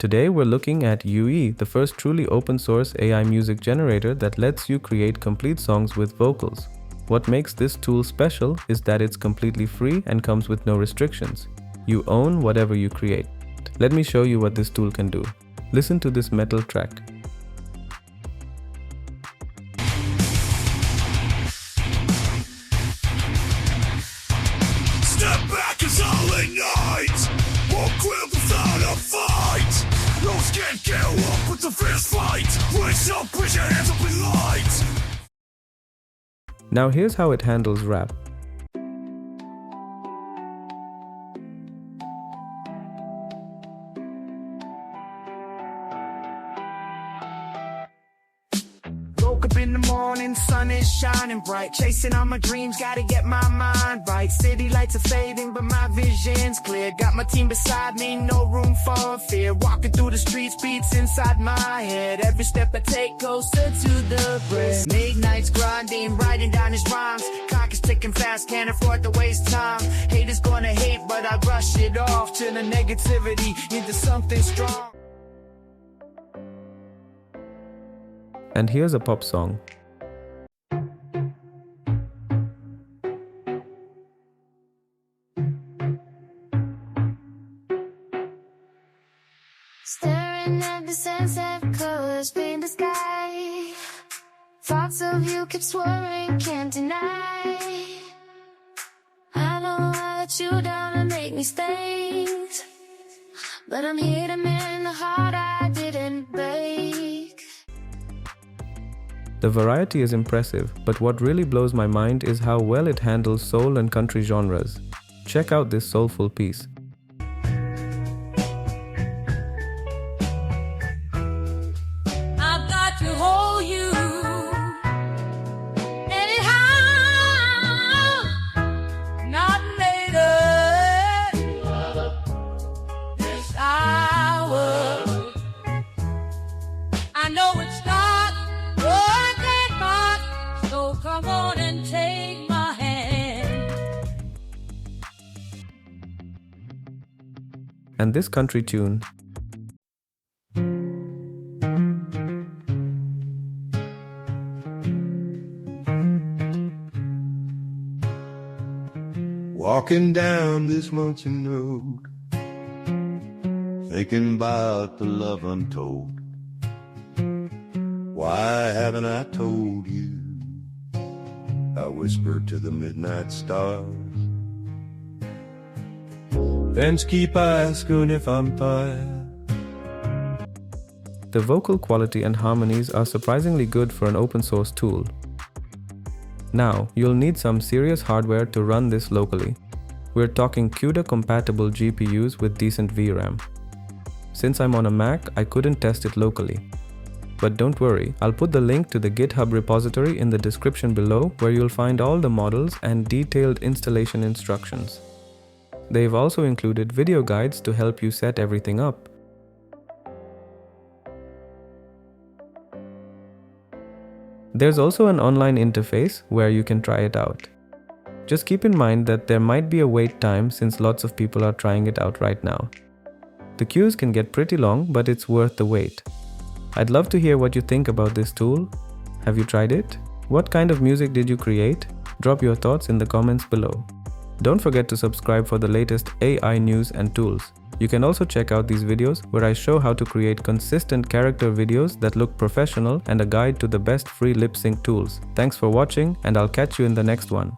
Today we're looking at UE, the first truly open source AI music generator that lets you create complete songs with vocals. What makes this tool special is that it's completely free and comes with no restrictions. You own whatever you create. Let me show you what this tool can do. Listen to this metal track. Step back is all it needs. Won't quit without a fight. Those can't get up with the fist fight. Raise up, put your hands up in light. Now here's how it handles rap. Woke up in the morning, sun is shining bright. Chasing all my dreams, gotta get my mind right. City lights are fading, but my vision's clear. Got my team beside me, no room for fear. Walking through the streets, beats inside my head. Every step I take closer to the bridge. Midnight's grinding, writing down his rhymes. Clock is ticking fast, can't afford to waste time. Haters gonna hate, but I brush it off. Turn the negativity into something strong. And here's a pop song. Staring at the sunset colors paint the sky. Thoughts of you keep swirling, can't deny. I know I let you down and make mistakes, but I'm here to mend the heart I didn't break. The variety is impressive, but what really blows my mind is how well it handles soul and country genres. Check out this soulful piece. I've got to hold you anyhow, not later this hour. I know it's not working, but so come on and take my hand. And this country tune. Walking down this Munson road, thinking about the love untold. Why haven't I told you? I whisper to the midnight stars. Fans keep asking if I'm tired. The vocal quality and harmonies are surprisingly good for an open source tool. Now, you'll need some serious hardware to run this locally. We're talking CUDA-compatible GPUs with decent VRAM. Since I'm on a Mac, I couldn't test it locally. But don't worry, I'll put the link to the GitHub repository in the description below, where you'll find all the models and detailed installation instructions. They've also included video guides to help you set everything up. There's also an online interface where you can try it out. Just keep in mind that there might be a wait time since lots of people are trying it out right now. The queues can get pretty long, but it's worth the wait. I'd love to hear what you think about this tool. Have you tried it? What kind of music did you create? Drop your thoughts in the comments below. Don't forget to subscribe for the latest AI news and tools. You can also check out these videos where I show how to create consistent character videos that look professional and a guide to the best free lip sync tools. Thanks for watching, and I'll catch you in the next one.